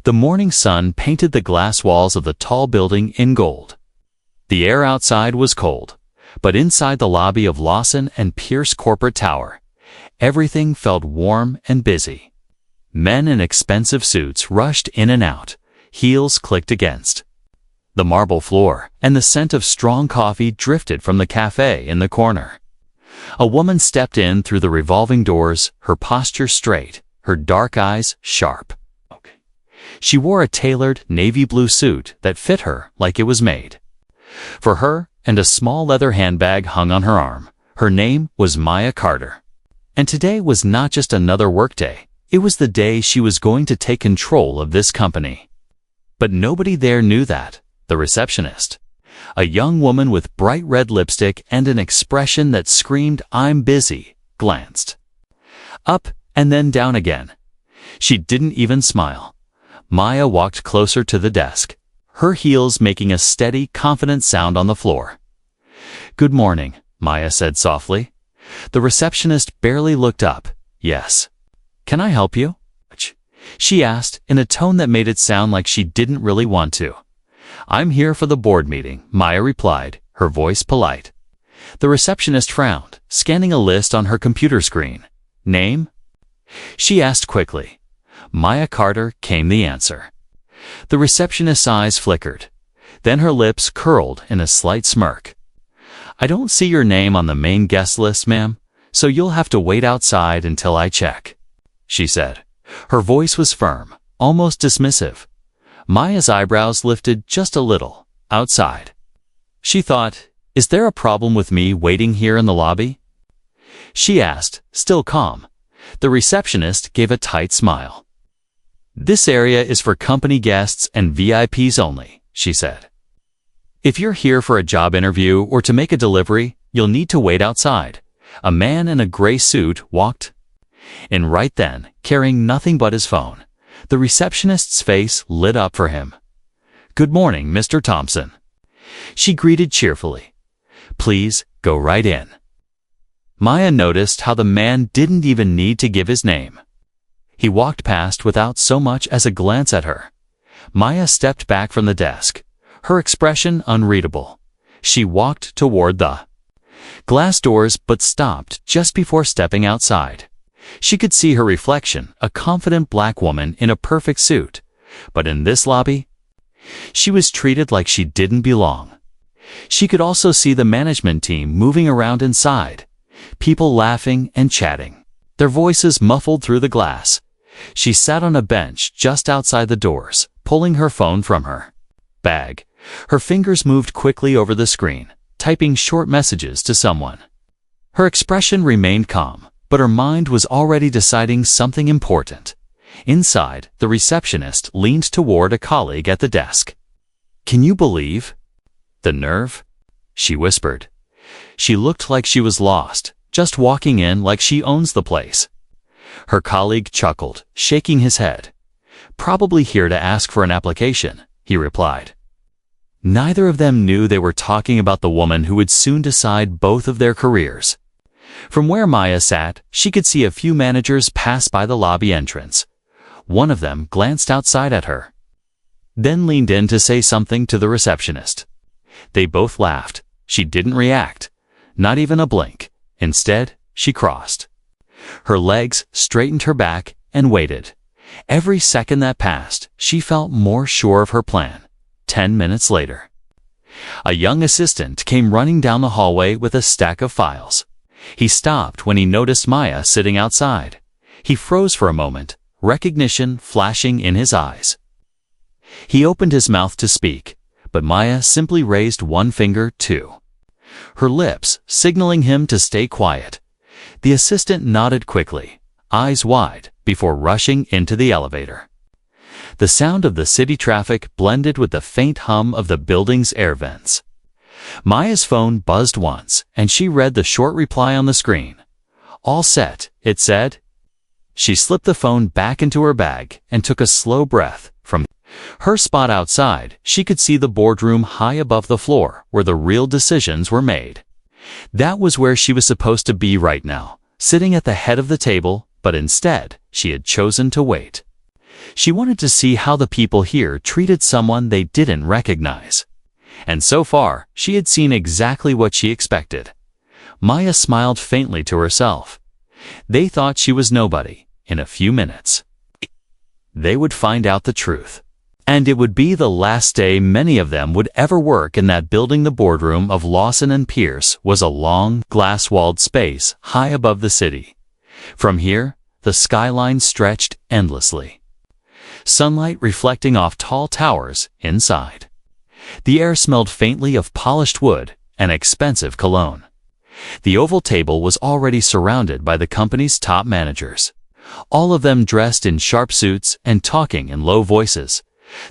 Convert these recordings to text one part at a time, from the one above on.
The morning sun painted the glass walls of the tall building in gold. The air outside was cold, but inside the lobby of Lawson & Pierce Corporate Tower, everything felt warm and busy. Men in expensive suits rushed in and out, heels clicked against the marble floor, and the scent of strong coffee drifted from the cafe in the corner. A woman stepped in through the revolving doors, her posture straight, her dark eyes sharp. She wore a tailored navy blue suit that fit her like it was made for her, and a small leather handbag hung on her arm. Her name was Maya Carter. And today was not just another workday, it was the day she was going to take control of this company. But nobody there knew that. The receptionist, a young woman with bright red lipstick and an expression that screamed, "I'm busy," glanced up and then down again. She didn't even smile. Maya walked closer to the desk, her heels making a steady, confident sound on the floor. "Good morning," Maya said softly. The receptionist barely looked up. "Yes. Can I help you?" she asked in a tone that made it sound like she didn't really want to. "I'm here for the board meeting," Maya replied, her voice polite. The receptionist frowned, scanning a list on her computer screen. "Name?" she asked quickly. "Maya Carter," came the answer. The receptionist's eyes flickered. Then her lips curled in a slight smirk. "I don't see your name on the main guest list, ma'am, so you'll have to wait outside until I check," she said. Her voice was firm, almost dismissive. Maya's eyebrows lifted just a little. Outside. She thought, "Is there a problem with me waiting here in the lobby?" she asked, still calm. The receptionist gave a tight smile. "This area is for company guests and VIPs only," she said. "If you're here for a job interview or to make a delivery, you'll need to wait outside." A man in a gray suit walked in right then, carrying nothing but his phone. The receptionist's face lit up for him. "Good morning, Mr. Thompson," she greeted cheerfully. "Please, go right in." Maya noticed how the man didn't even need to give his name. He walked past without so much as a glance at her. Maya stepped back from the desk, her expression unreadable. She walked toward the glass doors but stopped just before stepping outside. She could see her reflection, a confident black woman in a perfect suit. But in this lobby, she was treated like she didn't belong. She could also see the management team moving around inside, people laughing and chatting, their voices muffled through the glass. She sat on a bench just outside the doors, pulling her phone from her bag. Her fingers moved quickly over the screen, typing short messages to someone. Her expression remained calm, but her mind was already deciding something important. Inside, the receptionist leaned toward a colleague at the desk. "Can you believe the nerve?" she whispered. She looked like she was lost, just walking in like she owns the place. Her colleague chuckled, shaking his head. "Probably here to ask for an application," he replied. Neither of them knew they were talking about the woman who would soon decide both of their careers. From where Maya sat, she could see a few managers pass by the lobby entrance. One of them glanced outside at her, then leaned in to say something to the receptionist. They both laughed. She didn't react, not even a blink. Instead, she crossed her legs, straightened her back, and waited. Every second that passed, she felt more sure of her plan. 10 minutes later, a young assistant came running down the hallway with a stack of files. He stopped when he noticed Maya sitting outside. He froze for a moment, recognition flashing in his eyes. He opened his mouth to speak, but Maya simply raised one finger, too, her lips signaling him to stay quiet. The assistant nodded quickly, eyes wide, before rushing into the elevator. The sound of the city traffic blended with the faint hum of the building's air vents. Maya's phone buzzed once, and she read the short reply on the screen. "All set," it said. She slipped the phone back into her bag and took a slow breath. From her spot outside, she could see the boardroom high above the floor where the real decisions were made. That was where she was supposed to be right now, sitting at the head of the table, but instead, she had chosen to wait. She wanted to see how the people here treated someone they didn't recognize. And so far, she had seen exactly what she expected. Maya smiled faintly to herself. They thought she was nobody. In a few minutes, they would find out the truth. And it would be the last day many of them would ever work in that building. The boardroom of Lawson and Pierce was a long, glass-walled space high above the city. From here, the skyline stretched endlessly, sunlight reflecting off tall towers inside. The air smelled faintly of polished wood and expensive cologne. The oval table was already surrounded by the company's top managers, all of them dressed in sharp suits and talking in low voices.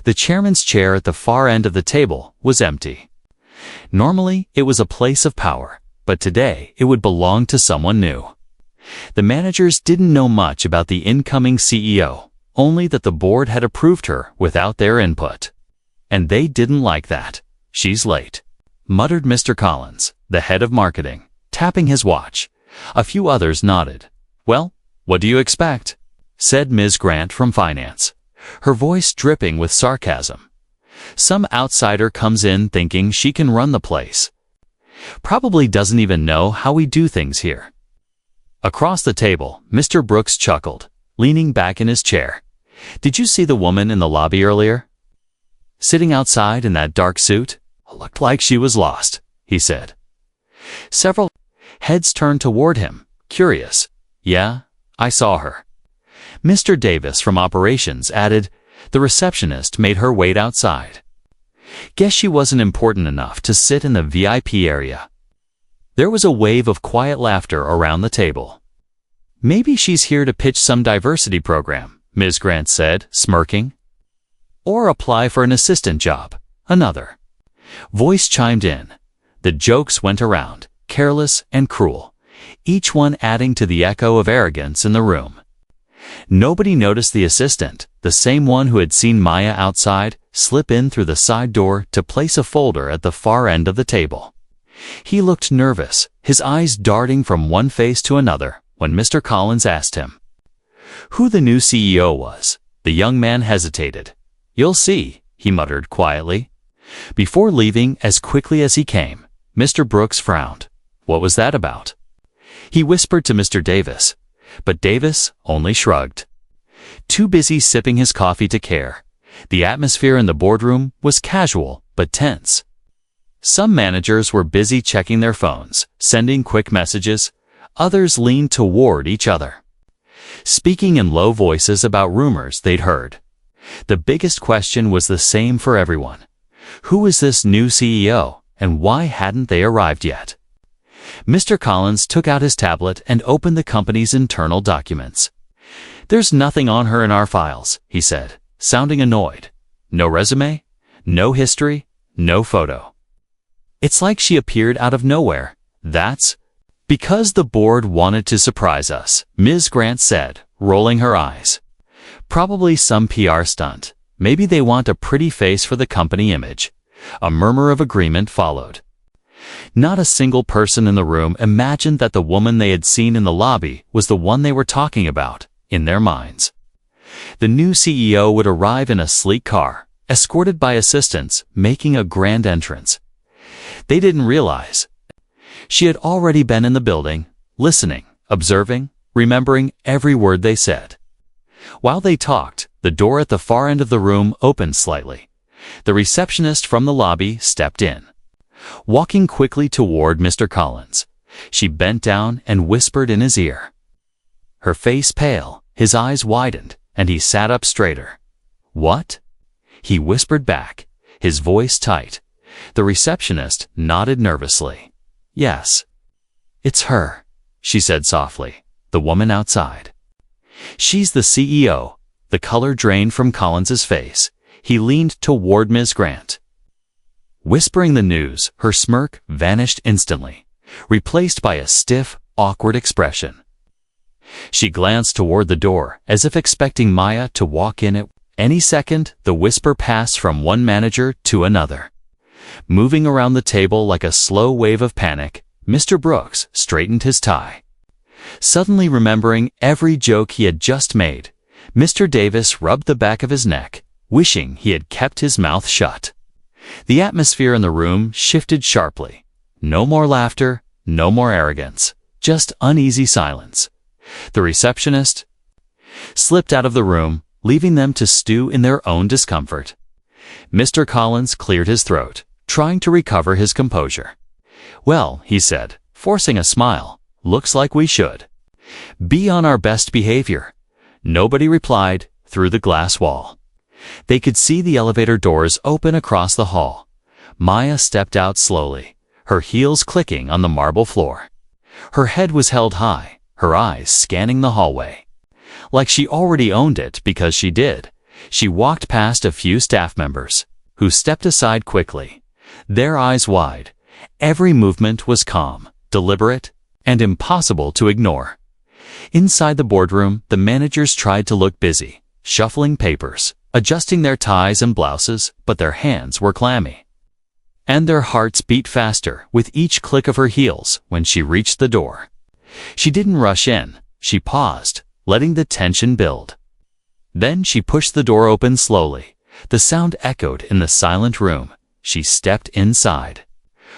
The chairman's chair at the far end of the table was empty. Normally, it was a place of power, but today it would belong to someone new. The managers didn't know much about the incoming CEO, only that the board had approved her without their input. And they didn't like that. "She's late," muttered Mr. Collins, the head of marketing, tapping his watch. A few others nodded. "Well, what do you expect?" said Ms. Grant from finance, her voice dripping with sarcasm. "Some outsider comes in thinking she can run the place. Probably doesn't even know how we do things here." Across the table, Mr. Brooks chuckled, leaning back in his chair. "Did you see the woman in the lobby earlier? Sitting outside in that dark suit? Looked like she was lost," he said. Several heads turned toward him, curious. "Yeah, I saw her." Mr. Davis from operations added, "The receptionist made her wait outside. Guess she wasn't important enough to sit in the VIP area." There was a wave of quiet laughter around the table. "Maybe she's here to pitch some diversity program," Ms. Grant said, smirking. "Or apply for an assistant job," another voice chimed in. The jokes went around, careless and cruel, each one adding to the echo of arrogance in the room. Nobody noticed the assistant, the same one who had seen Maya outside, slip in through the side door to place a folder at the far end of the table. He looked nervous, his eyes darting from one face to another when Mr. Collins asked him who the new CEO was. The young man hesitated. "You'll see," he muttered quietly. Before leaving as quickly as he came, Mr. Brooks frowned. What was that about? He whispered to Mr. Davis, but Davis only shrugged. Too busy sipping his coffee to care. The atmosphere in the boardroom was casual but tense. Some managers were busy checking their phones, sending quick messages. Others leaned toward each other, speaking in low voices about rumors they'd heard. The biggest question was the same for everyone. Who was this new CEO, and why hadn't they arrived yet? Mr. Collins took out his tablet and opened the company's internal documents. "There's nothing on her in our files," he said, sounding annoyed. "No resume, no history, no photo. It's like she appeared out of nowhere. That's because the board wanted to surprise us," Ms. Grant said, rolling her eyes. "Probably some PR stunt. Maybe they want a pretty face for the company image." A murmur of agreement followed. Not a single person in the room imagined that the woman they had seen in the lobby was the one they were talking about, in their minds. The new CEO would arrive in a sleek car, escorted by assistants, making a grand entrance. They didn't realize she had already been in the building, listening, observing, remembering every word they said. While they talked, the door at the far end of the room opened slightly. The receptionist from the lobby stepped in. Walking quickly toward Mr. Collins, she bent down and whispered in his ear. Her face pale, his eyes widened, and he sat up straighter. "What?" he whispered back, his voice tight. The receptionist nodded nervously. "Yes. It's her," she said softly, "the woman outside. She's the CEO." The color drained from Collins's face. He leaned toward Ms. Grant. Whispering the news, her smirk vanished instantly, replaced by a stiff, awkward expression. She glanced toward the door, as if expecting Maya to walk in at any second. The whisper passed from one manager to another. Moving around the table like a slow wave of panic, Mr. Brooks straightened his tie. Suddenly remembering every joke he had just made, Mr. Davis rubbed the back of his neck, wishing he had kept his mouth shut. The atmosphere in the room shifted sharply. No more laughter, no more arrogance, just uneasy silence. The receptionist slipped out of the room, leaving them to stew in their own discomfort. Mr. Collins cleared his throat, trying to recover his composure. "Well," he said, forcing a smile, "looks like we should be on our best behavior." Nobody replied through the glass wall. They could see the elevator doors open across the hall. Maya stepped out slowly, her heels clicking on the marble floor. Her head was held high, her eyes scanning the hallway. Like she already owned it because she did. She walked past a few staff members, who stepped aside quickly, their eyes wide. Every movement was calm, deliberate, and impossible to ignore. Inside the boardroom, the managers tried to look busy, shuffling papers, adjusting their ties and blouses, but their hands were clammy. And their hearts beat faster with each click of her heels when she reached the door. She didn't rush in, she paused, letting the tension build. Then she pushed the door open slowly. The sound echoed in the silent room. She stepped inside,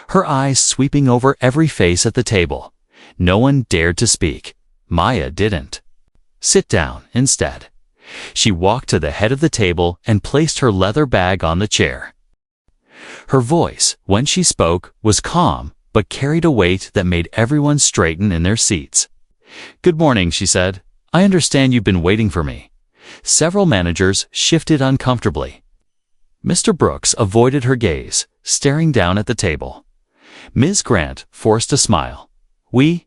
her eyes sweeping over every face at the table. No one dared to speak. Maya didn't. "Sit down," instead. She walked to the head of the table and placed her leather bag on the chair. Her voice, when she spoke, was calm, but carried a weight that made everyone straighten in their seats. "Good morning," she said. "I understand you've been waiting for me." Several managers shifted uncomfortably. Mr. Brooks avoided her gaze, staring down at the table. Ms. Grant forced a smile. We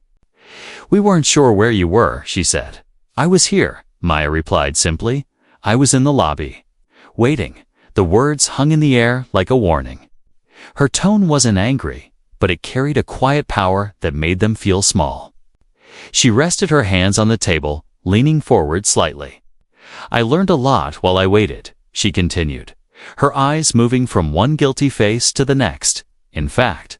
weren't sure where you were," she said. "I was here," Maya replied simply. "I was in the lobby, waiting." The words hung in the air like a warning. Her tone wasn't angry, but it carried a quiet power that made them feel small. She rested her hands on the table, leaning forward slightly. "I learned a lot while I waited," she continued, her eyes moving from one guilty face to the next. "In fact,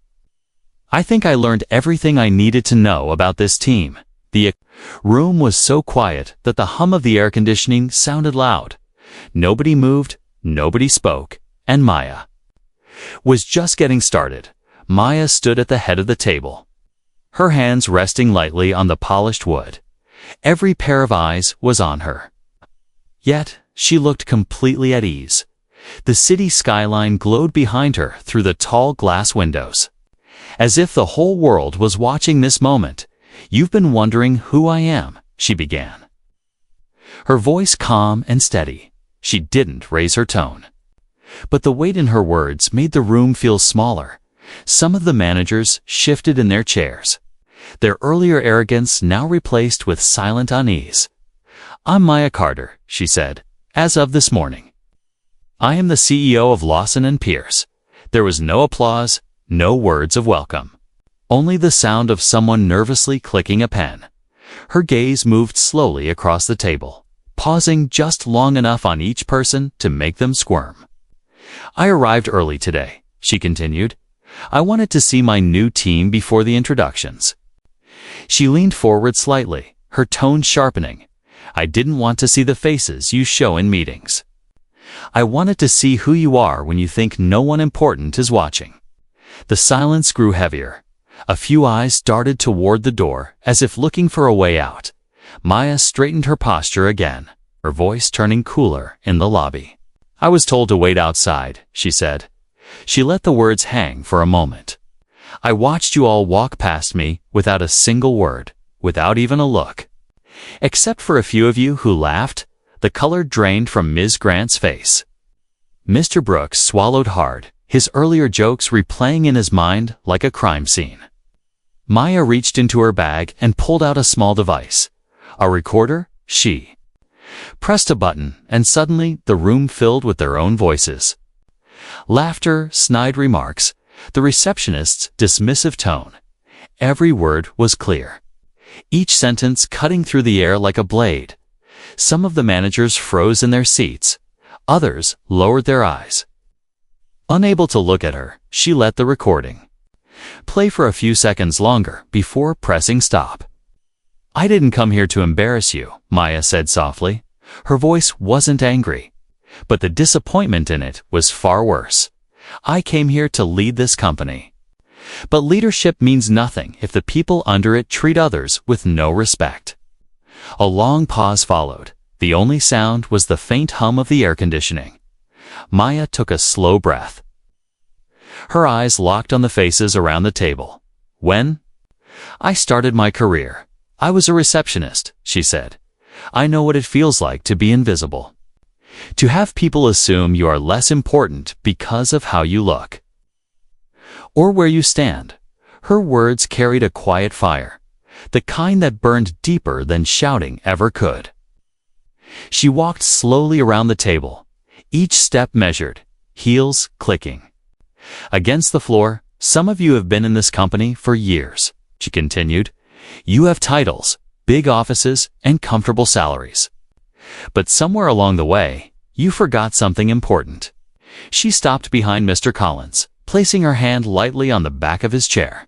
I think I learned everything I needed to know about this team." The room was so quiet that the hum of the air conditioning sounded loud. Nobody moved, nobody spoke, and Maya was just getting started. Maya stood at the head of the table, her hands resting lightly on the polished wood. Every pair of eyes was on her. Yet, she looked completely at ease. The city skyline glowed behind her through the tall glass windows, as if the whole world was watching this moment. "You've been wondering who I am," she began, her voice calm and steady. She didn't raise her tone. But the weight in her words made the room feel smaller. Some of the managers shifted in their chairs, their earlier arrogance now replaced with silent unease. "I'm Maya Carter," she said, "as of this morning. I am the CEO of Lawson & Pierce." There was no applause, no words of welcome. Only the sound of someone nervously clicking a pen. Her gaze moved slowly across the table, pausing just long enough on each person to make them squirm. "I arrived early today," she continued. "I wanted to see my new team before the introductions." She leaned forward slightly, her tone sharpening. "I didn't want to see the faces you show in meetings. I wanted to see who you are when you think no one important is watching." The silence grew heavier. A few eyes darted toward the door, as if looking for a way out. Maya straightened her posture again, her voice turning cooler in the lobby. "I was told to wait outside," she said. She let the words hang for a moment. "I watched you all walk past me without a single word, without even a look. Except for a few of you who laughed." The color drained from Ms. Grant's face. Mr. Brooks swallowed hard, his earlier jokes replaying in his mind like a crime scene. Maya reached into her bag and pulled out a small device. A recorder? She pressed a button, and suddenly the room filled with their own voices. Laughter, snide remarks, the receptionist's dismissive tone. Every word was clear, each sentence cutting through the air like a blade. Some of the managers froze in their seats. Others lowered their eyes. Unable to look at her, she let the recording play for a few seconds longer before pressing stop. "I didn't come here to embarrass you," Maya said softly. Her voice wasn't angry, but the disappointment in it was far worse. I came here to lead this company. But leadership means nothing if the people under it treat others with no respect. A long pause followed. The only sound was the faint hum of the air conditioning. Maya took a slow breath. Her eyes locked on the faces around the table. When I started my career, I was a receptionist, she said. I know what it feels like to be invisible. To have people assume you are less important because of how you look. Or where you stand. Her words carried a quiet fire, the kind that burned deeper than shouting ever could. She walked slowly around the table, each step measured, heels clicking. Against the floor, some of you have been in this company for years, she continued. You have titles, big offices, and comfortable salaries. But somewhere along the way, you forgot something important. She stopped behind Mr. Collins, placing her hand lightly on the back of his chair.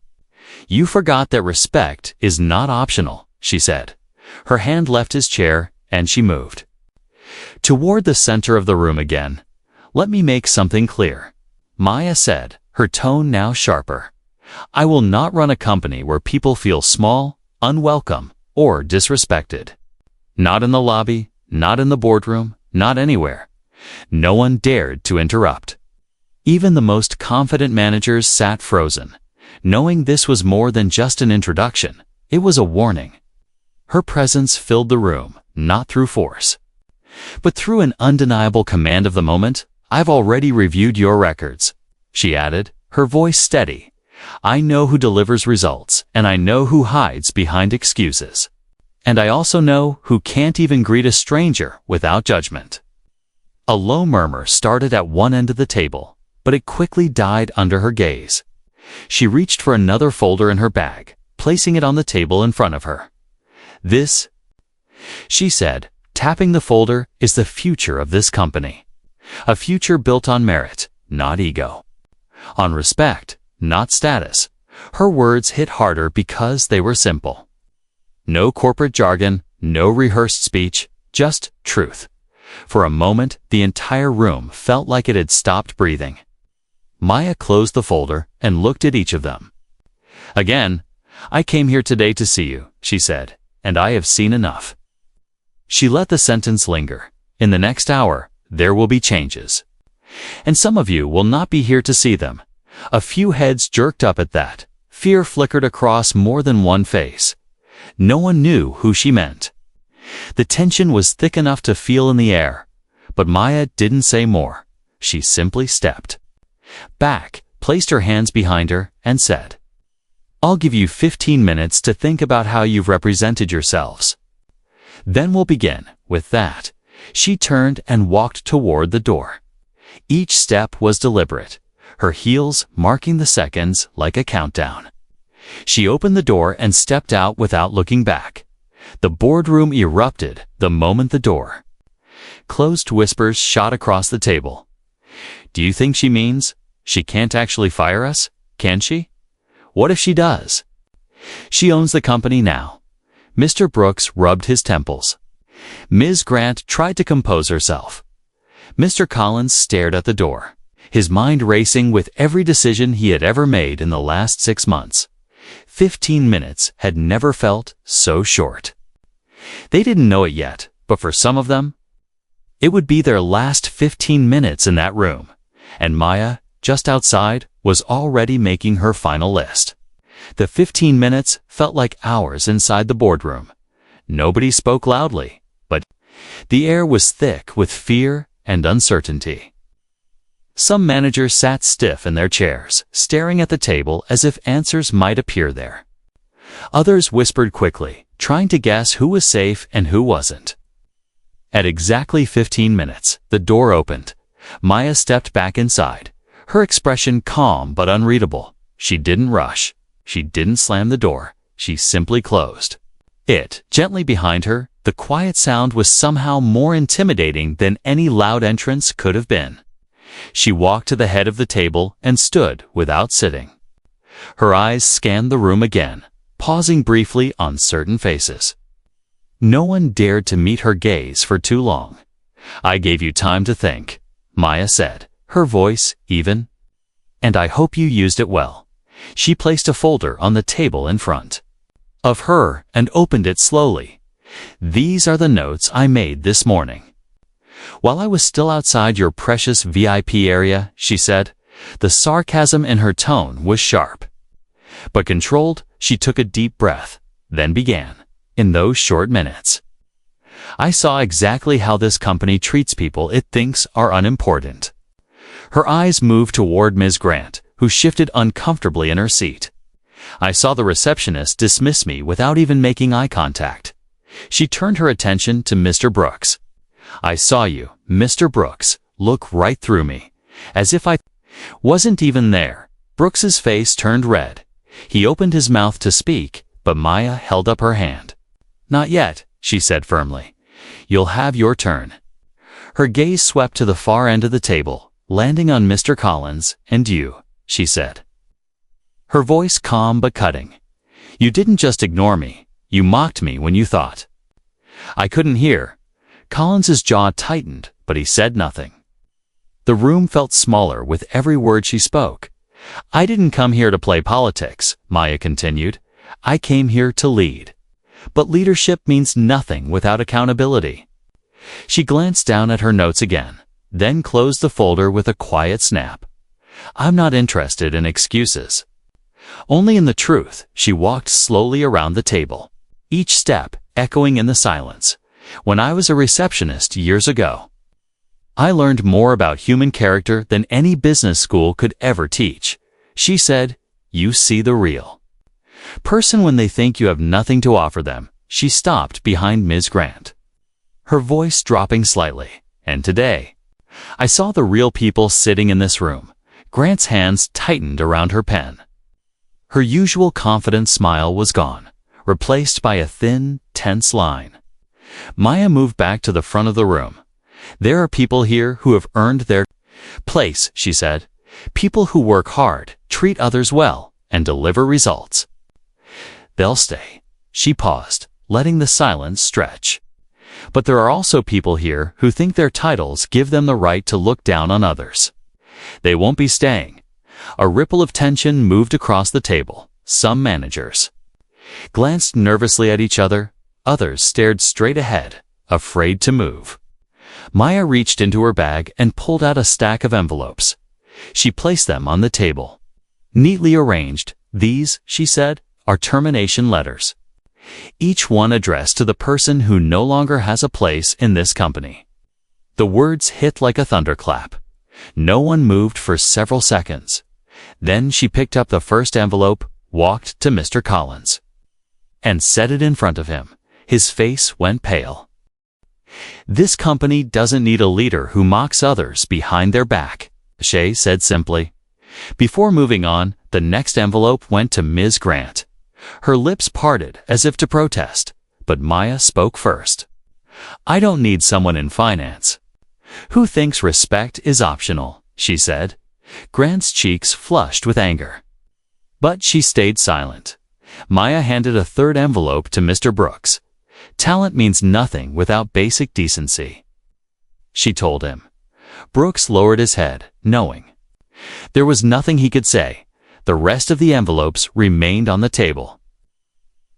You forgot that respect is not optional, she said. Her hand left his chair, and she moved toward the center of the room again. Let me make something clear, Maya said, her tone now sharper. I will not run a company where people feel small, unwelcome, or disrespected. Not in the lobby, not in the boardroom, not anywhere. No one dared to interrupt. Even the most confident managers sat frozen, knowing this was more than just an introduction. It was a warning. Her presence filled the room, not through force, but through an undeniable command of the moment. I've already reviewed your records, she added, her voice steady. I know who delivers results, and I know who hides behind excuses. And I also know who can't even greet a stranger without judgment. A low murmur started at one end of the table, but it quickly died under her gaze. She reached for another folder in her bag, placing it on the table in front of her. This, she said, tapping the folder, is the future of this company. A future built on merit, not ego. On respect, not status. Her words hit harder because they were simple. No corporate jargon, no rehearsed speech, just truth. For a moment, the entire room felt like it had stopped breathing. Maya closed the folder and looked at each of them. Again, I came here today to see you, she said, and I have seen enough. She let the sentence linger. In the next hour, there will be changes. And some of you will not be here to see them. A few heads jerked up at that. Fear flickered across more than one face. No one knew who she meant. The tension was thick enough to feel in the air, but Maya didn't say more. She simply stepped back, placed her hands behind her, and said, I'll give you 15 minutes to think about how you've represented yourselves. Then we'll begin. With that, she turned and walked toward the door. Each step was deliberate, her heels marking the seconds like a countdown. She opened the door and stepped out without looking back. The boardroom erupted the moment the door closed. Whispers shot across the table. Do you think she means she can't actually fire us? Can she? What if she does? She owns the company now. Mr. Brooks rubbed his temples. Ms. Grant tried to compose herself. Mr. Collins stared at the door, his mind racing with every decision he had ever made in the last 6 months. 15 minutes had never felt so short. They didn't know it yet, but for some of them, it would be their last 15 minutes in that room, and Maya, just outside, was already making her final list. The 15 minutes felt like hours inside the boardroom. Nobody spoke loudly, but the air was thick with fear and uncertainty. Some managers sat stiff in their chairs, staring at the table as if answers might appear there. Others whispered quickly, trying to guess who was safe and who wasn't. At exactly 15 minutes, the door opened. Maya stepped back inside, her expression calm but unreadable. She didn't rush. She didn't slam the door. She simply closed it gently behind her. The quiet sound was somehow more intimidating than any loud entrance could have been. She walked to the head of the table and stood without sitting. Her eyes scanned the room again, pausing briefly on certain faces. No one dared to meet her gaze for too long. "I gave you time to think," Maya said, her voice even. "And I hope you used it well." She placed a folder on the table in front of her and opened it slowly. "These are the notes I made this morning while I was still outside your precious VIP area," she said. The sarcasm in her tone was sharp, but controlled. She took a deep breath, then began. "In those short minutes, I saw exactly how this company treats people it thinks are unimportant." Her eyes moved toward Ms. Grant, who shifted uncomfortably in her seat. "I saw the receptionist dismiss me without even making eye contact." She turned her attention to Mr. Brooks. "I saw you, Mr. Brooks, look right through me, as if I wasn't even there." Brooks's face turned red. He opened his mouth to speak, but Maya held up her hand. "Not yet," she said firmly. "You'll have your turn." Her gaze swept to the far end of the table, landing on Mr. Collins. "And you," she said, her voice calm but cutting. "You didn't just ignore me, you mocked me when you thought I couldn't hear." Collins's jaw tightened, but he said nothing. The room felt smaller with every word she spoke. "I didn't come here to play politics," Maya continued. "I came here to lead. But leadership means nothing without accountability." She glanced down at her notes again, then closed the folder with a quiet snap. "I'm not interested in excuses, only in the truth." She walked slowly around the table, each step echoing in the silence. "When I was a receptionist years ago, I learned more about human character than any business school could ever teach." She said, "You see the real person when they think you have nothing to offer them." She stopped behind Ms. Grant, her voice dropping slightly. "And today, I saw the real people sitting in this room." Grant's hands tightened around her pen. Her usual confident smile was gone, replaced by a thin, tense line. Maya moved back to the front of the room. "There are people here who have earned their place," she said. "People who work hard, treat others well, and deliver results. They'll stay." She paused, letting the silence stretch. "But there are also people here who think their titles give them the right to look down on others. They won't be staying." A ripple of tension moved across the table. Some managers glanced nervously at each other. Others stared straight ahead, afraid to move. Maya reached into her bag and pulled out a stack of envelopes. She placed them on the table, neatly arranged. "These," she said, "are termination letters. Each one addressed to the person who no longer has a place in this company." The words hit like a thunderclap. No one moved for several seconds. Then she picked up the first envelope, walked to Mr. Collins, and set it in front of him. His face went pale. "This company doesn't need a leader who mocks others behind their back," she said simply. Before moving on, the next envelope went to Ms. Grant. Her lips parted as if to protest, but Maya spoke first. "I don't need someone in finance who thinks respect is optional," she said. Grant's cheeks flushed with anger, but she stayed silent. Maya handed a third envelope to Mr. Brooks. "Talent means nothing without basic decency," she told him. Brooks lowered his head, knowing there was nothing he could say. The rest of the envelopes remained on the table.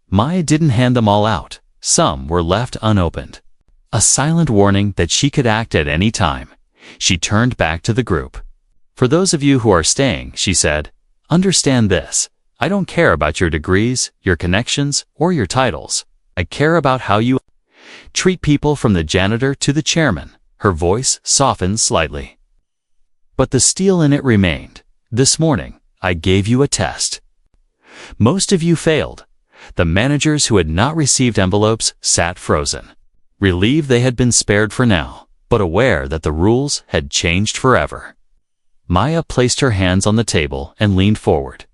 Maya didn't hand them all out. Some were left unopened, a silent warning that she could act at any time. She turned back to the group. "For those of you who are staying," she said, "understand this. I don't care about your degrees, your connections, or your titles. I care about how you treat people from the janitor to the chairman." Her voice softened slightly, but the steel in it remained. "This morning, I gave you a test. Most of you failed." The managers who had not received envelopes sat frozen, relieved they had been spared for now, but aware that the rules had changed forever. Maya placed her hands on the table and leaned forward.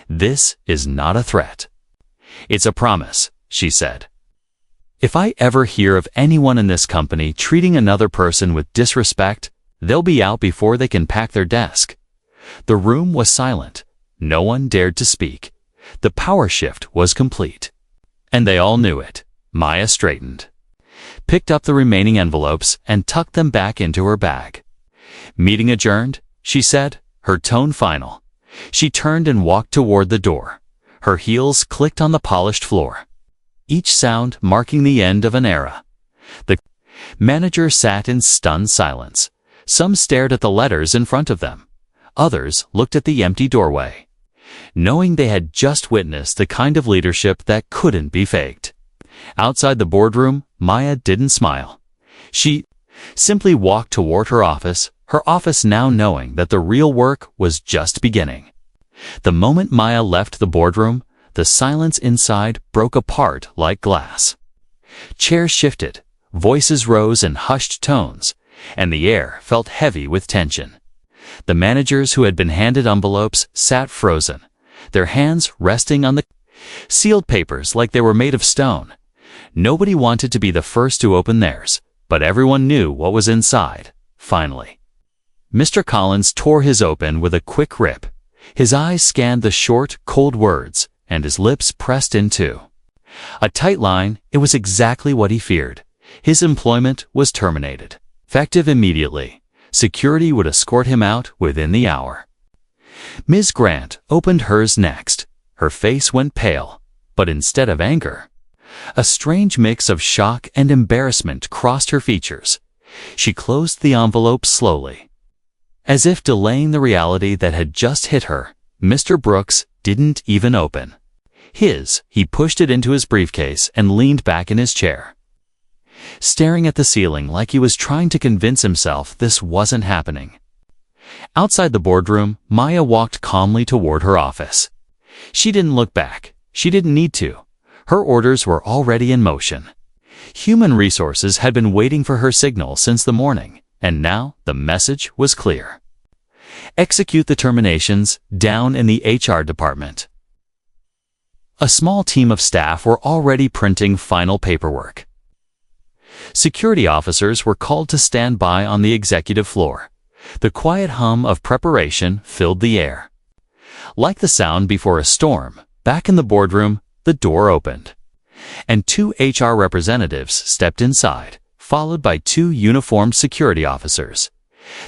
"This is not a threat. It's a promise," she said. "If I ever hear of anyone in this company treating another person with disrespect, they'll be out before they can pack their desk." The room was silent. No one dared to speak. The power shift was complete, and they all knew it. Maya straightened, picked up the remaining envelopes, and tucked them back into her bag. "Meeting adjourned," she said, her tone final. She turned and walked toward the door. Her heels clicked on the polished floor, each sound marking the end of an era. The manager sat in stunned silence. Some stared at the letters in front of them. Others looked at the empty doorway, knowing they had just witnessed the kind of leadership that couldn't be faked. Outside the boardroom, Maya didn't smile. She simply walked toward her office now knowing that the real work was just beginning. The moment Maya left the boardroom, the silence inside broke apart like glass. Chairs shifted, voices rose in hushed tones, and the air felt heavy with tension. The managers who had been handed envelopes sat frozen, their hands resting on the sealed papers like they were made of stone. Nobody wanted to be the first to open theirs, but everyone knew what was inside, finally. Mr. Collins tore his open with a quick rip. His eyes scanned the short, cold words, and his lips pressed in two. A tight line, it was exactly what he feared. His employment was terminated. Effective immediately. Security would escort him out within the hour. Ms. Grant opened hers next. Her face went pale, but instead of anger, a strange mix of shock and embarrassment crossed her features. She closed the envelope slowly, as if delaying the reality that had just hit her. Mr. Brooks didn't even open his. He pushed it into his briefcase and leaned back in his chair, staring at the ceiling like he was trying to convince himself this wasn't happening. Outside the boardroom, Maya walked calmly toward her office. She didn't look back. She didn't need to. Her orders were already in motion. Human resources had been waiting for her signal since the morning, and now the message was clear. Execute the terminations down in the HR department. A small team of staff were already printing final paperwork. Security officers were called to stand by on the executive floor. The quiet hum of preparation filled the air. Like the sound before a storm, back in the boardroom, the door opened, and two HR representatives stepped inside, followed by two uniformed security officers.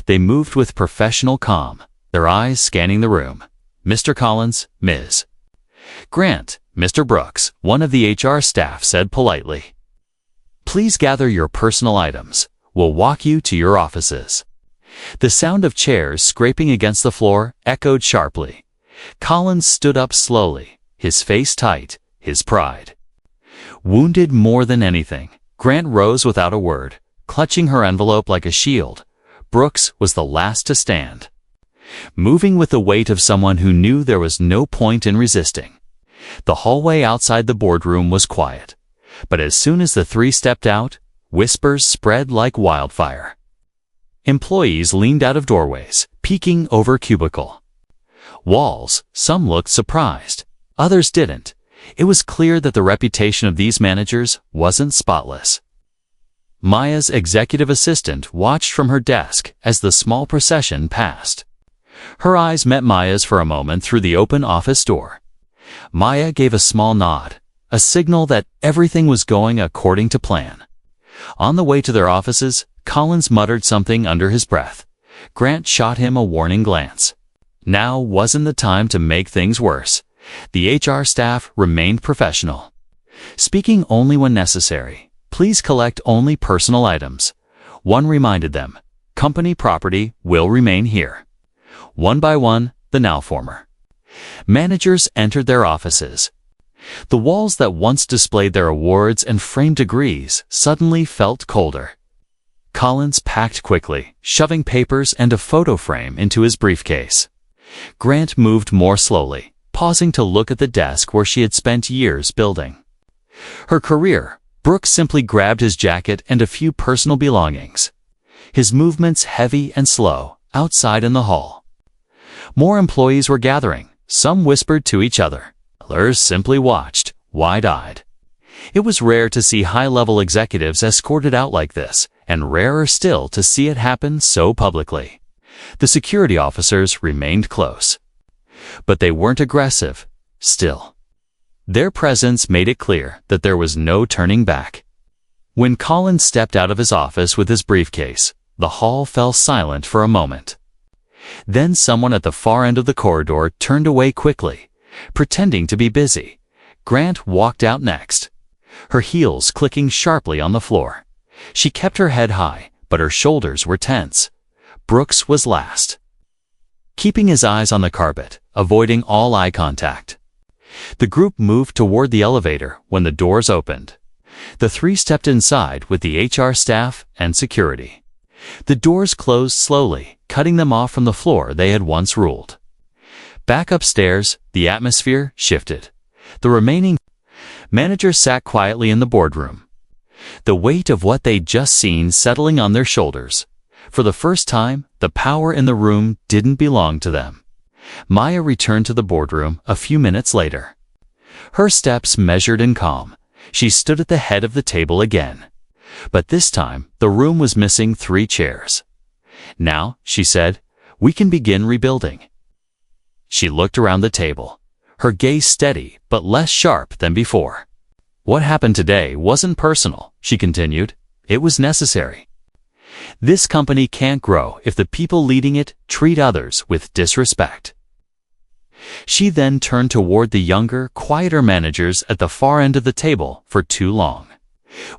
They moved with professional calm, their eyes scanning the room. Mr. Collins, Ms. Grant, Mr. Brooks, one of the HR staff said politely. Please gather your personal items. We'll walk you to your offices. The sound of chairs scraping against the floor echoed sharply. Collins stood up slowly, his face tight, his pride wounded more than anything. Grant rose without a word, clutching her envelope like a shield. Brooks was the last to stand, moving with the weight of someone who knew there was no point in resisting. The hallway outside the boardroom was quiet, but as soon as the three stepped out, whispers spread like wildfire. Employees leaned out of doorways, peeking over cubicle walls. Some looked surprised, others didn't. It was clear that the reputation of these managers wasn't spotless. Maya's executive assistant watched from her desk as the small procession passed. Her eyes met Maya's for a moment through the open office door. Maya gave a small nod, a signal that everything was going according to plan. On the way to their offices, Collins muttered something under his breath. Grant shot him a warning glance. Now wasn't the time to make things worse. The HR staff remained professional, speaking only when necessary. Please collect only personal items. One reminded them, company property will remain here. One by one, the nowformer managers entered their offices. The walls that once displayed their awards and framed degrees suddenly felt colder. Collins packed quickly, shoving papers and a photo frame into his briefcase. Grant moved more slowly, pausing to look at the desk where she had spent years building her career. Brooks simply grabbed his jacket and a few personal belongings, his movements heavy and slow. Outside in the hall, more employees were gathering. Some whispered to each other. Others simply watched, wide-eyed. It was rare to see high-level executives escorted out like this, and rarer still to see it happen so publicly. The security officers remained close, but they weren't aggressive. Still, Their presence made it clear that there was no turning back. When Colin stepped out of his office with his briefcase, the hall fell silent for a moment. Then someone at the far end of the corridor turned away quickly, pretending to be busy. Grant walked out next, her heels clicking sharply on the floor. She kept her head high, but her shoulders were tense. Brooks was last, keeping his eyes on the carpet, avoiding all eye contact. The group moved toward the elevator when the doors opened. The three stepped inside with the HR staff and security. The doors closed slowly, cutting them off from the floor they had once ruled. Back upstairs, the atmosphere shifted. The remaining managers sat quietly in the boardroom, the weight of what they'd just seen settling on their shoulders. For the first time, the power in the room didn't belong to them. Maya returned to the boardroom a few minutes later. Her steps measured and calm. She stood at the head of the table again. But this time, the room was missing 3 chairs. "Now," she said, "we can begin rebuilding." She looked around the table, her gaze steady but less sharp than before. "What happened today wasn't personal," she continued. "It was necessary. This company can't grow if the people leading it treat others with disrespect." She then turned toward the younger, quieter managers at the far end of the table. "For too long,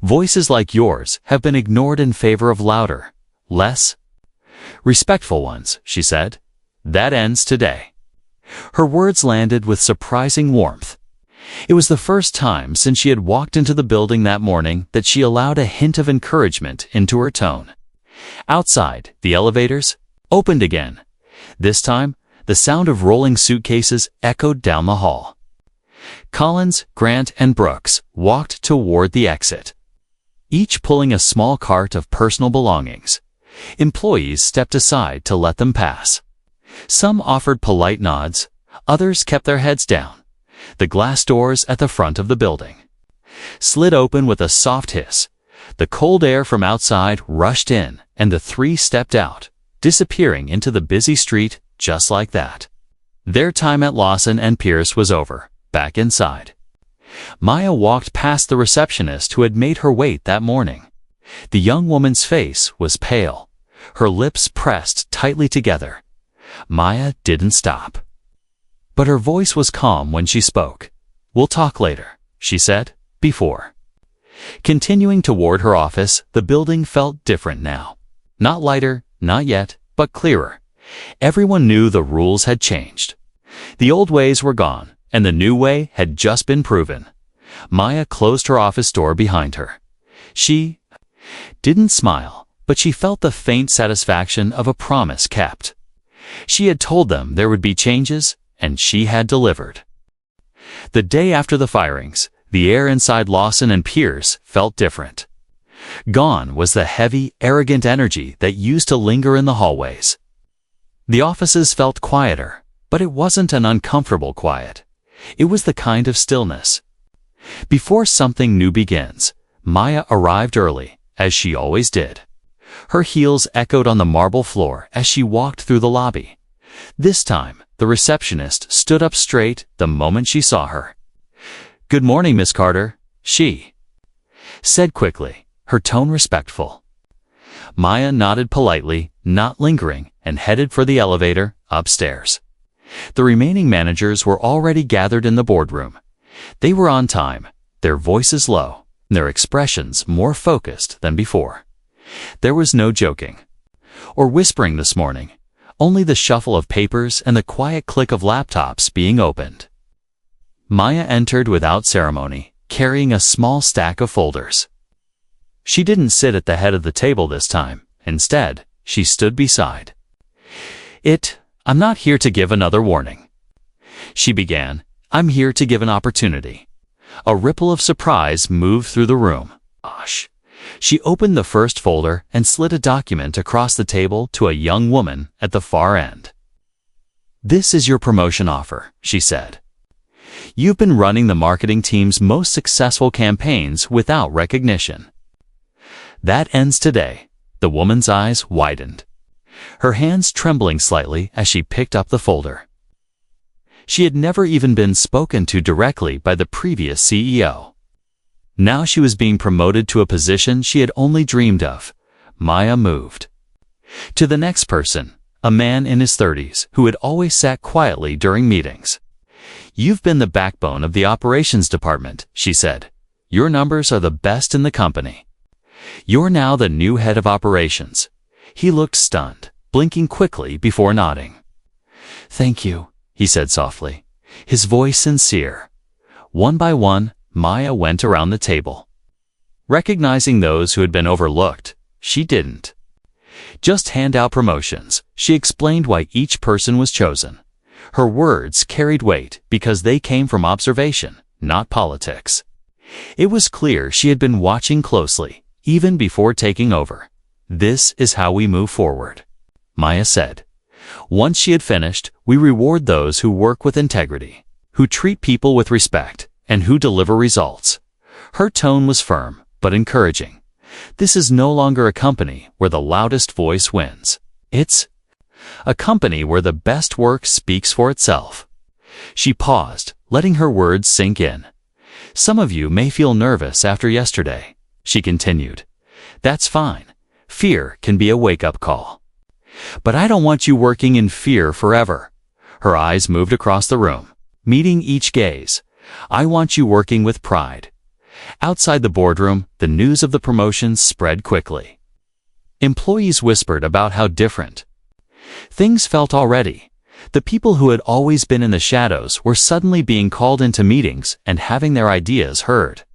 voices like yours have been ignored in favor of louder, less respectful ones," she said. "That ends today." Her words landed with surprising warmth. It was the first time since she had walked into the building that morning that she allowed a hint of encouragement into her tone. Outside, the elevators opened again. This time, the sound of rolling suitcases echoed down the hall. Collins, Grant, and Brooks walked toward the exit, each pulling a small cart of personal belongings. Employees stepped aside to let them pass. Some offered polite nods, others kept their heads down. The glass doors at the front of the building slid open with a soft hiss. The cold air from outside rushed in, and the three stepped out, disappearing into the busy street just like that. Their time at Lawson and Pierce was over. Back inside, Maya walked past the receptionist who had made her wait that morning. The young woman's face was pale, her lips pressed tightly together. Maya didn't stop, but her voice was calm when she spoke. "We'll talk later," she said, before continuing toward her office. The building felt different now. Not lighter, not yet, but clearer. Everyone knew the rules had changed. The old ways were gone, and the new way had just been proven. Maya closed her office door behind her. She didn't smile, but she felt the faint satisfaction of a promise kept. She had told them there would be changes, and she had delivered. The day after the firings, the air inside Lawson and Pierce felt different. Gone was the heavy, arrogant energy that used to linger in the hallways. The offices felt quieter, but it wasn't an uncomfortable quiet. It was the kind of stillness. Before something new begins, Maya arrived early, as she always did. Her heels echoed on the marble floor as she walked through the lobby. This time, the receptionist stood up straight the moment she saw her. "Good morning, Miss Carter," she said quickly, her tone respectful. Maya nodded politely, not lingering, and headed for the elevator upstairs. The remaining managers were already gathered in the boardroom. They were on time, their voices low, their expressions more focused than before. There was no joking or whispering this morning, only the shuffle of papers and the quiet click of laptops being opened. Maya entered without ceremony, carrying a small stack of folders. She didn't sit at the head of the table this time. Instead, she stood beside it. "I'm not here to give another warning," she began. "I'm here to give an opportunity." A ripple of surprise moved through the room. "Gosh." She opened the first folder and slid a document across the table to a young woman at the far end. "This is your promotion offer," she said. "You've been running the marketing team's most successful campaigns without recognition. That ends today." The woman's eyes widened, her hands trembling slightly as she picked up the folder. She had never even been spoken to directly by the previous CEO. Now she was being promoted to a position she had only dreamed of. Maya moved to the next person, a man in his 30s who had always sat quietly during meetings. "You've been the backbone of the operations department," she said. "Your numbers are the best in the company. You're now the new head of operations." He looked stunned, blinking quickly before nodding. "Thank you," he said softly, his voice sincere. One by one, Maya went around the table. Recognizing those who had been overlooked, she didn't just hand out promotions. She explained why each person was chosen. Her words carried weight because they came from observation, not politics. It was clear she had been watching closely, even before taking over. "This is how we move forward," Maya said. "Once she had finished, we reward those who work with integrity, who treat people with respect, and who deliver results." Her tone was firm, but encouraging. This is no longer a company where the loudest voice wins. It's a company where the best work speaks for itself. She paused, letting her words sink in. "Some of you may feel nervous after yesterday," she continued. "That's fine. Fear can be a wake-up call. But I don't want you working in fear forever." Her eyes moved across the room, meeting each gaze. "I want you working with pride." Outside the boardroom, the news of the promotions spread quickly. Employees whispered about how different things felt already. The people who had always been in the shadows were suddenly being called into meetings and having their ideas heard.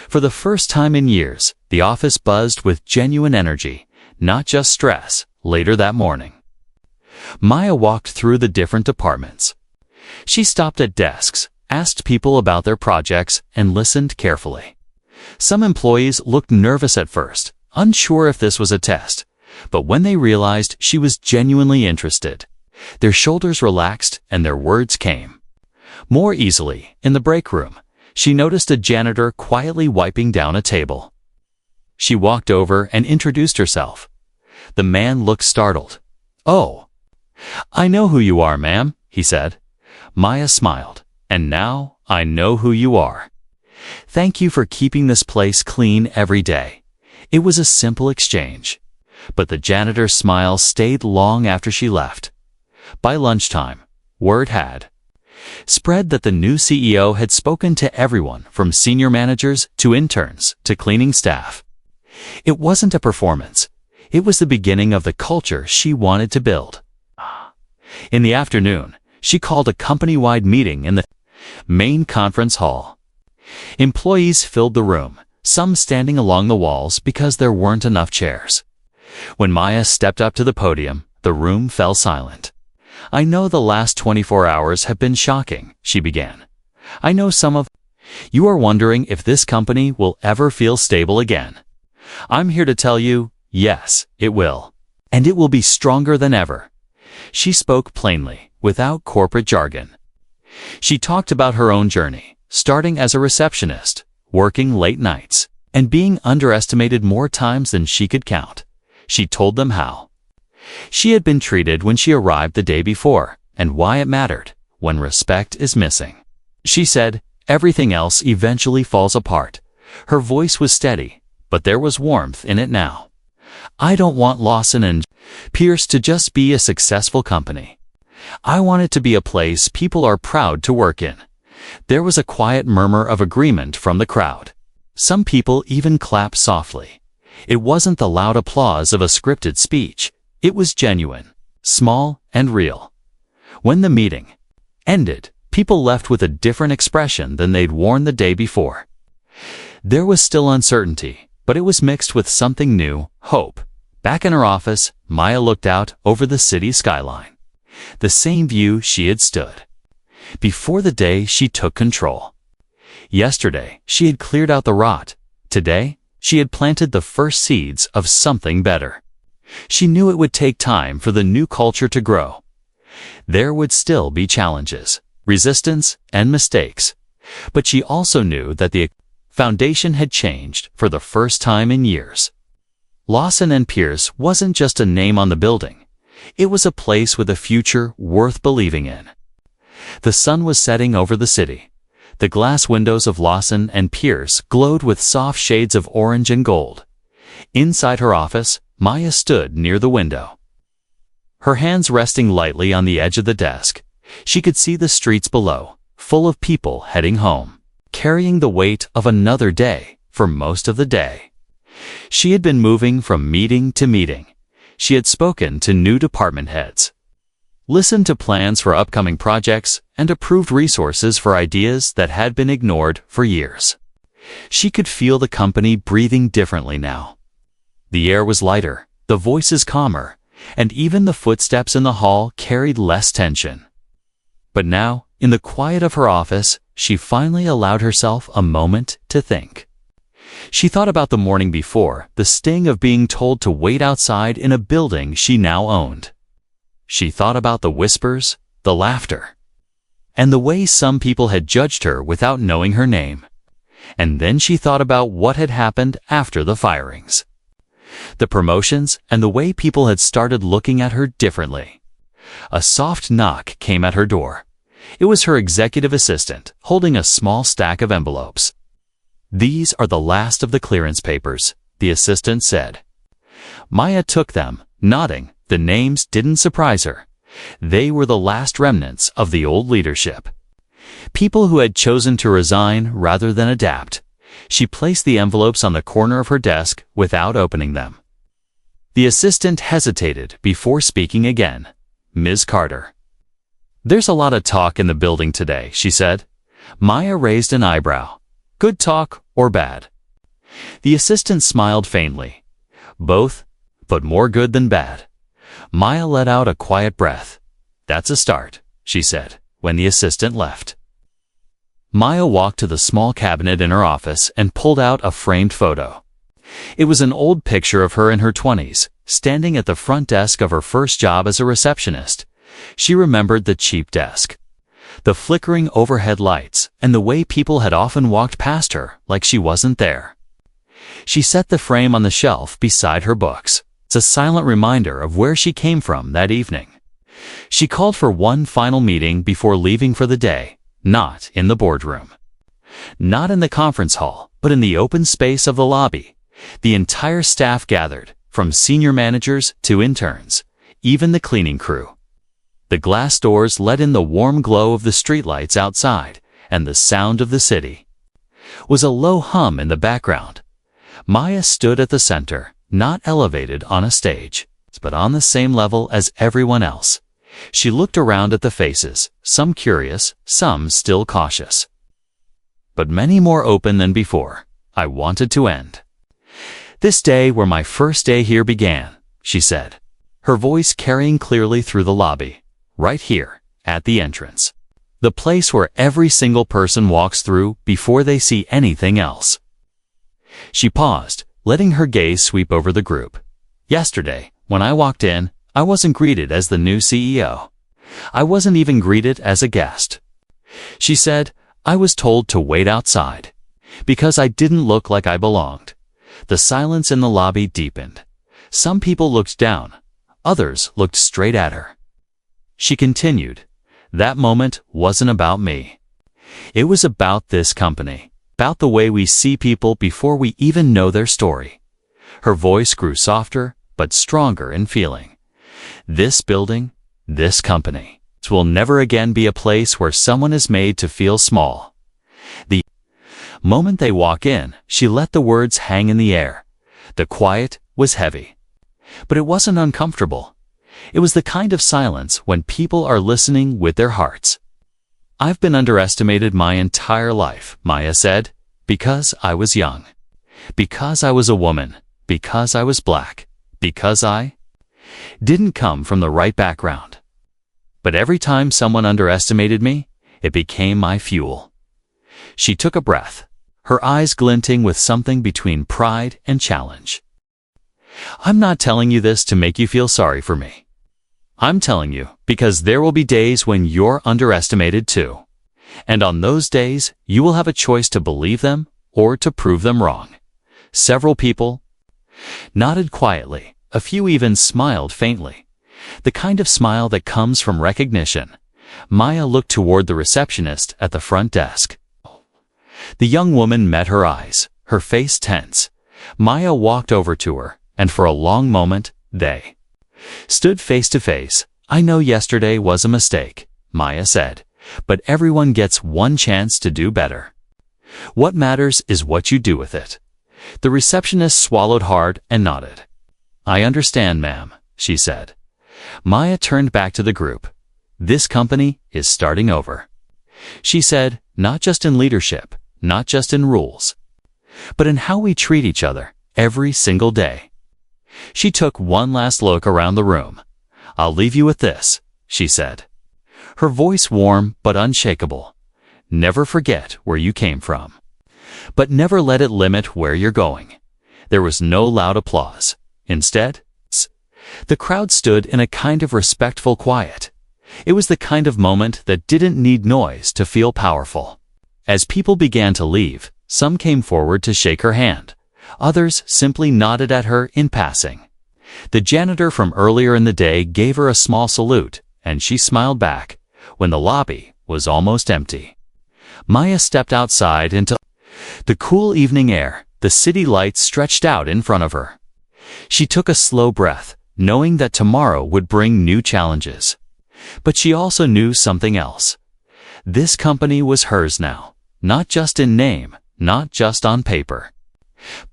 For the first time in years, the office buzzed with genuine energy, not just stress. Later that morning, Maya walked through the different departments. She stopped at desks, asked people about their projects, and listened carefully. Some employees looked nervous at first, unsure if this was a test, but when they realized she was genuinely interested, their shoulders relaxed and their words came more easily. In the break room, she noticed a janitor quietly wiping down a table. She walked over and introduced herself. The man looked startled. "Oh, I know who you are, ma'am," he said. Maya smiled. "And now I know who you are. Thank you for keeping this place clean every day." It was a simple exchange, but the janitor's smile stayed long after she left. By lunchtime, word had spread that the new CEO had spoken to everyone from senior managers to interns to cleaning staff. It wasn't a performance. It was the beginning of the culture she wanted to build. In the afternoon, she called a company-wide meeting in the main conference hall. Employees filled the room, some standing along the walls because there weren't enough chairs. When Maya stepped up to the podium, the room fell silent. "I know the last 24 hours have been shocking," she began. "I know some of you are wondering if this company will ever feel stable again. I'm here to tell you, yes, it will. And it will be stronger than ever." She spoke plainly, without corporate jargon. She talked about her own journey, starting as a receptionist, working late nights, and being underestimated more times than she could count. She told them how she had been treated when she arrived the day before, and why it mattered when respect is missing. She said, "Everything else eventually falls apart." Her voice was steady, but there was warmth in it now. "I don't want Lawson & Pierce to just be a successful company. I want it to be a place people are proud to work in." There was a quiet murmur of agreement from the crowd. Some people even clapped softly. It wasn't the loud applause of a scripted speech. It was genuine, small, and real. When the meeting ended, people left with a different expression than they'd worn the day before. There was still uncertainty, but it was mixed with something new, hope. Back in her office, Maya looked out over the city skyline. The same view she had stood before the day she took control. Yesterday, she had cleared out the rot. Today, she had planted the first seeds of something better. She knew it would take time for the new culture to grow. There would still be challenges, resistance, and mistakes. But she also knew that the foundation had changed for the first time in years. Lawson & Pierce wasn't just a name on the building. It was a place with a future worth believing in. The sun was setting over the city. The glass windows of Lawson and Pierce glowed with soft shades of orange and gold. Inside her office, Maya stood near the window. Her hands resting lightly on the edge of the desk, she could see the streets below, full of people heading home, carrying the weight of another day for most of the day. She had been moving from meeting to meeting. She had spoken to new department heads, listened to plans for upcoming projects, and approved resources for ideas that had been ignored for years. She could feel the company breathing differently now. The air was lighter, the voices calmer, and even the footsteps in the hall carried less tension. But now, in the quiet of her office, she finally allowed herself a moment to think. She thought about the morning before, the sting of being told to wait outside in a building she now owned. She thought about the whispers, the laughter, and the way some people had judged her without knowing her name. And then she thought about what had happened after the firings, the promotions, and the way people had started looking at her differently. A soft knock came at her door. It was her executive assistant, holding a small stack of envelopes. "These are the last of the clearance papers," the assistant said. Maya took them, nodding. The names didn't surprise her. They were the last remnants of the old leadership. People who had chosen to resign rather than adapt. She placed the envelopes on the corner of her desk without opening them. The assistant hesitated before speaking again. "Ms. Carter." "There's a lot of talk in the building today," she said. Maya raised an eyebrow. "Good talk or bad?" The assistant smiled faintly. "Both, but more good than bad." Maya let out a quiet breath. "That's a start," she said, when the assistant left. Maya walked to the small cabinet in her office and pulled out a framed photo. It was an old picture of her in her 20s, standing at the front desk of her first job as a receptionist. She remembered the cheap desk, the flickering overhead lights, and the way people had often walked past her like she wasn't there. She set the frame on the shelf beside her books. It's a silent reminder of where she came from that evening. She called for one final meeting before leaving for the day, not in the boardroom, not in the conference hall, but in the open space of the lobby. The entire staff gathered, from senior managers to interns, even the cleaning crew. The glass doors let in the warm glow of the streetlights outside, and the sound of the city was a low hum in the background. Maya stood at the center, not elevated on a stage, but on the same level as everyone else. She looked around at the faces, some curious, some still cautious, but many more open than before. "I wanted to end this day where my first day here began," she said, her voice carrying clearly through the lobby. "Right here, at the entrance. The place where every single person walks through before they see anything else." She paused, letting her gaze sweep over the group. "Yesterday, when I walked in, I wasn't greeted as the new CEO. I wasn't even greeted as a guest." She said, "I was told to wait outside, because I didn't look like I belonged." The silence in the lobby deepened. Some people looked down, others looked straight at her. She continued, "That moment wasn't about me. It was about this company, about the way we see people before we even know their story." Her voice grew softer, but stronger in feeling. "This building, this company, will never again be a place where someone is made to feel small." The moment they walk in, she let the words hang in the air. The quiet was heavy, but it wasn't uncomfortable. It was the kind of silence when people are listening with their hearts. "I've been underestimated my entire life," Maya said, "because I was young, because I was a woman, because I was black, because I didn't come from the right background. But every time someone underestimated me, it became my fuel." She took a breath, her eyes glinting with something between pride and challenge. "I'm not telling you this to make you feel sorry for me. I'm telling you because there will be days when you're underestimated too. And on those days, you will have a choice to believe them or to prove them wrong." Several people nodded quietly. A few even smiled faintly. The kind of smile that comes from recognition. Maya looked toward the receptionist at the front desk. The young woman met her eyes, her face tense. Maya walked over to her, and for a long moment, they stood face to face. "I know yesterday was a mistake," Maya said, "but everyone gets one chance to do better. What matters is what you do with it." The receptionist swallowed hard and nodded. "I understand, ma'am," she said. Maya turned back to the group. "This company is starting over," she said, "not just in leadership, not just in rules, but in how we treat each other every single day." She took one last look around the room. "I'll leave you with this," she said, her voice warm but unshakable. "Never forget where you came from, but never let it limit where you're going." There was no loud applause. Instead, the crowd stood in a kind of respectful quiet. It was the kind of moment that didn't need noise to feel powerful. As people began to leave, some came forward to shake her hand. Others simply nodded at her in passing. The janitor from earlier in the day gave her a small salute, and she smiled back when the lobby was almost empty. Maya stepped outside into the cool evening air. The city lights stretched out in front of her. She took a slow breath, knowing that tomorrow would bring new challenges. But she also knew something else. This company was hers now, not just in name, not just on paper,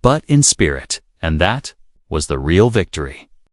but in spirit, and that was the real victory.